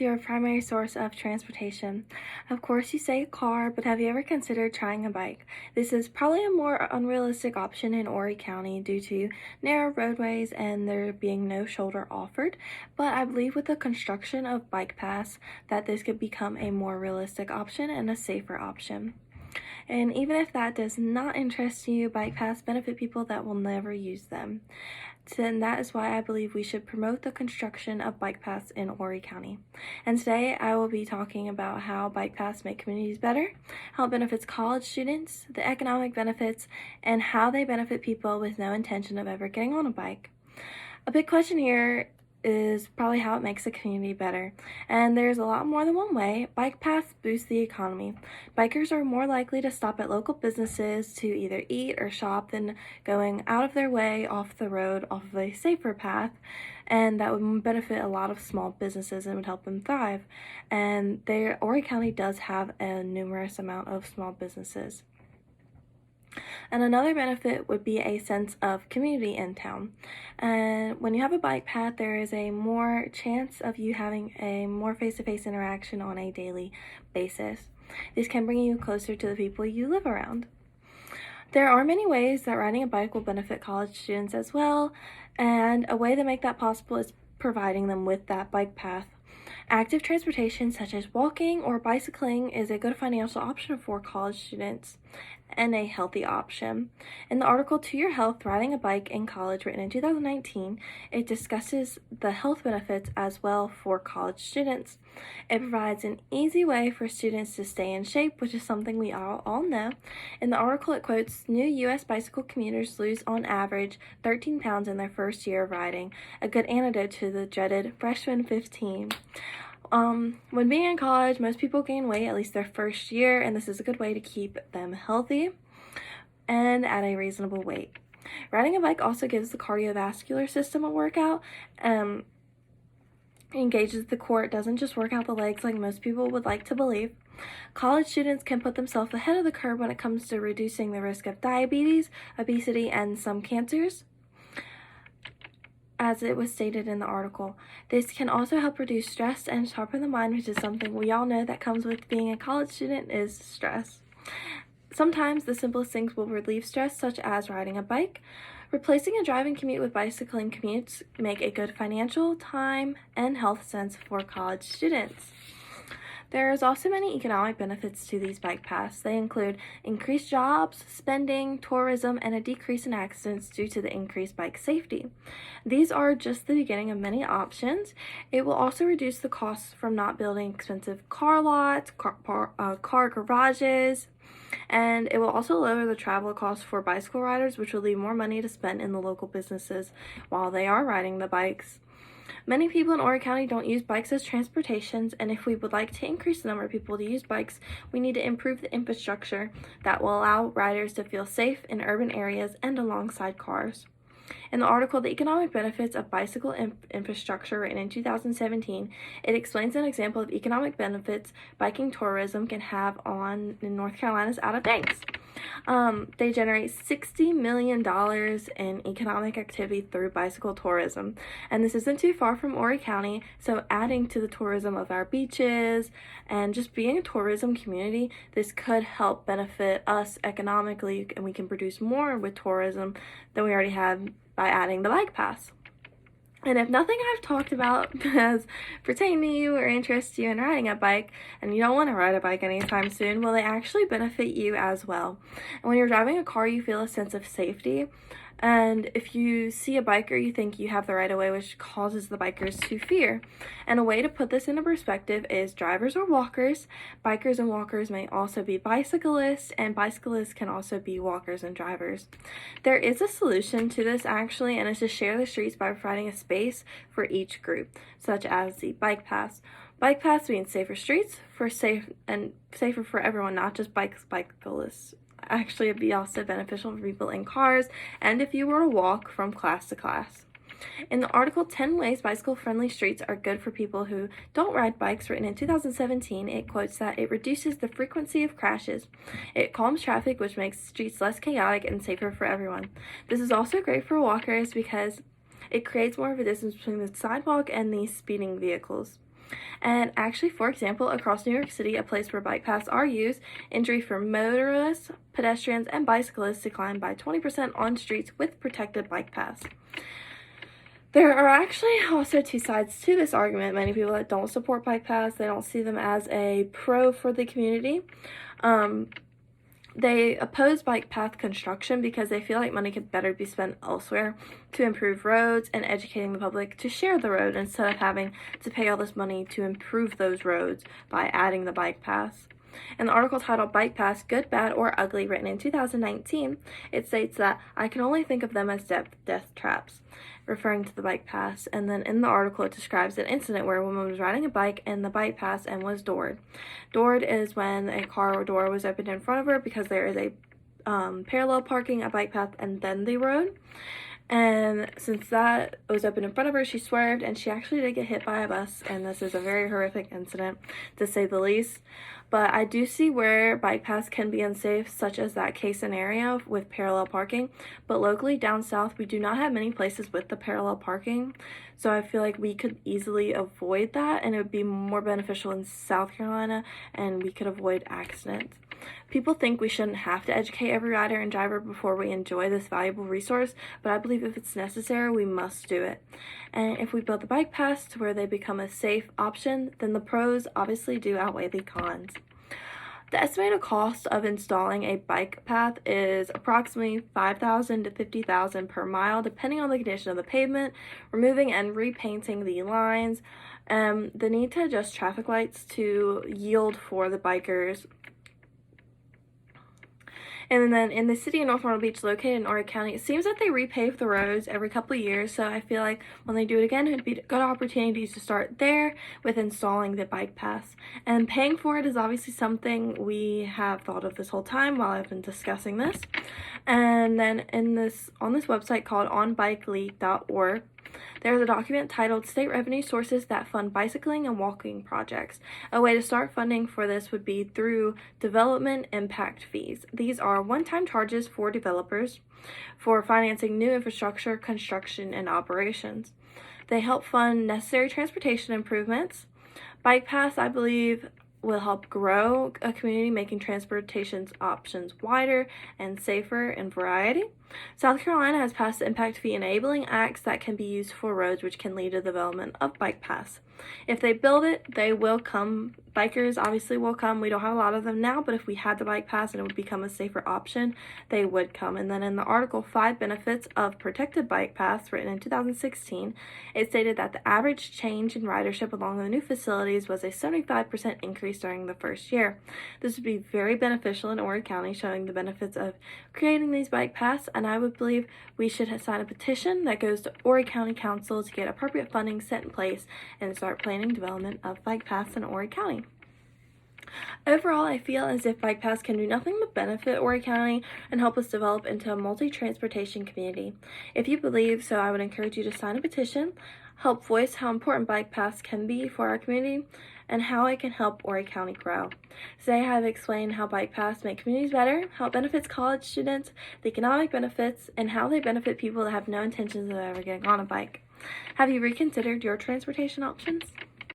Your primary source of transportation. Of course, you say car, but have you ever considered trying a bike? This is probably a more unrealistic option in Horry County due to narrow roadways and there being no shoulder offered, but I believe with the construction of bike paths that this could become a more realistic option and a safer option. And even if that does not interest you, bike paths benefit people that will never use them. And that is why I believe we should promote the construction of bike paths in Horry County. And today I will be talking about how bike paths make communities better, how it benefits college students, the economic benefits, and how they benefit people with no intention of ever getting on a bike. A big question here is probably how it makes a community better. And there's a lot more than one way. Bike paths boost the economy. Bikers are more likely to stop at local businesses to either eat or shop than going out of their way off the road off of a safer path. And that would benefit a lot of small businesses and would help them thrive. And Horry County does have a numerous amount of small businesses. And another benefit would be a sense of community in town. And when you have a bike path, there is a more chance of you having a more face-to-face interaction on a daily basis. This can bring you closer to the people you live around. There are many ways that riding a bike will benefit college students as well, and a way to make that possible is providing them with that bike path. Active transportation such as walking or bicycling is a good financial option for college students and a healthy option. In the article To Your Health, Riding a Bike in College, written in 2019, it discusses the health benefits as well for college students. It provides an easy way for students to stay in shape, which is something we all know. In the article, it quotes, "New U.S. bicycle commuters lose on average 13 pounds in their first year of riding, a good antidote to the dreaded freshman 15. When being in college, most people gain weight at least their first year, and this is a good way to keep them healthy and at a reasonable weight. Riding a bike also gives the cardiovascular system a workout, engages the core. It doesn't just work out the legs like most people would like to believe. College students can put themselves ahead of the curve when it comes to reducing the risk of diabetes, obesity, and some cancers, as it was stated in the article. This can also help reduce stress and sharpen the mind, which is something we all know that comes with being a college student is stress. Sometimes the simplest things will relieve stress, such as riding a bike. Replacing a driving commute with bicycling commutes make a good financial, time, and health sense for college students. There is also many economic benefits to these bike paths. They include increased jobs, spending, tourism, and a decrease in accidents due to the increased bike safety. These are just the beginning of many options. It will also reduce the costs from not building expensive car lots, car garages, and it will also lower the travel costs for bicycle riders, which will leave more money to spend in the local businesses while they are riding the bikes. Many people in Horry County don't use bikes as transportations, and if we would like to increase the number of people to use bikes, we need to improve the infrastructure that will allow riders to feel safe in urban areas and alongside cars. In the article, The Economic Benefits of Bicycle Infrastructure, written in 2017, it explains an example of economic benefits biking tourism can have on North Carolina's Outer Banks. They generate $60 million in economic activity through bicycle tourism. And this isn't too far from Horry County, so adding to the tourism of our beaches and just being a tourism community, this could help benefit us economically, and we can produce more with tourism than we already have by adding the bike pass. And if nothing I've talked about does pertain to you or interest you in riding a bike, and you don't want to ride a bike anytime soon, will they actually benefit you as well? And when you're driving a car, you feel a sense of safety. And if you see a biker, you think you have the right of way, which causes the bikers to fear. And a way to put this into perspective is drivers or walkers. Bikers and walkers may also be bicyclists, and bicyclists can also be walkers and drivers. There is a solution to this actually, and it's to share the streets by providing a space for each group, such as the bike paths. Bike paths mean safer streets safer for everyone, not just bicyclists. Actually, it'd be also beneficial for people in cars and if you were to walk from class to class. In the article 10 Ways Bicycle-Friendly Streets Are Good for People Who Don't Ride Bikes, written in 2017, it quotes that it reduces the frequency of crashes. It calms traffic, which makes streets less chaotic and safer for everyone. This is also great for walkers because it creates more of a distance between the sidewalk and these speeding vehicles. And actually, for example, across New York City, a place where bike paths are used, injury for motorists, pedestrians, and bicyclists declined by 20% on streets with protected bike paths. There are actually also two sides to this argument. Many people that don't support bike paths, they don't see them as a pro for the community. They oppose bike path construction because they feel like money could better be spent elsewhere to improve roads and educating the public to share the road instead of having to pay all this money to improve those roads by adding the bike paths. In the article titled Bike Paths, Good, Bad, or Ugly, written in 2019, it states that I can only think of them as death traps, referring to the bike paths. And then in the article, it describes an incident where a woman was riding a bike in the bike paths and was doored. Doored is when a car door was opened in front of her because there is a parallel parking, a bike path, and then the road. And since that was open in front of her, she swerved and she actually did get hit by a bus. And this is a very horrific incident, to say the least. But I do see where bike paths can be unsafe, such as that case scenario with parallel parking. But locally down south, we do not have many places with the parallel parking. So I feel like we could easily avoid that, and it would be more beneficial in South Carolina, and we could avoid accidents. People think we shouldn't have to educate every rider and driver before we enjoy this valuable resource, but I believe if it's necessary, we must do it. And if we build the bike paths to where they become a safe option, then the pros obviously do outweigh the cons. The estimated cost of installing a bike path is approximately $5,000 to $50,000 per mile, depending on the condition of the pavement, removing and repainting the lines, the need to adjust traffic lights to yield for the bikers. And then in the city of North Myrtle Beach, located in Horry County, it seems that they repave the roads every couple of years. So I feel like when they do it again, it would be good opportunities to start there with installing the bike paths. And paying for it is obviously something we have thought of this whole time while I've been discussing this. And then on this website called onbikeleague.org, there's a document titled State Revenue Sources that Fund Bicycling and Walking Projects. A way to start funding for this would be through development impact fees. These are one-time charges for developers for financing new infrastructure, construction, and operations. They help fund necessary transportation improvements. Bike paths, I believe, will help grow a community, making transportation options wider and safer in variety. South Carolina has passed the Impact Fee Enabling Acts that can be used for roads, which can lead to the development of bike paths. If they build it, they will come. Bikers obviously will come. We don't have a lot of them now, but if we had the bike paths and it would become a safer option, they would come. And then in the article 5 Benefits of Protected Bike Paths, written in 2016, it stated that the average change in ridership along the new facilities was a 75% increase during the first year. This would be very beneficial in Horry County, showing the benefits of creating these bike paths, and I would believe we should sign a petition that goes to Horry County Council to get appropriate funding set in place and start planning development of bike paths in Horry County. Overall, I feel as if bike paths can do nothing but benefit Horry County and help us develop into a multi-transportation community. If you believe so, I would encourage you to sign a petition, help voice how important bike paths can be for our community, and how it can help Horry County grow. Today I have explained how bike paths make communities better, how it benefits college students, the economic benefits, and how they benefit people that have no intentions of ever getting on a bike. Have you reconsidered your transportation options?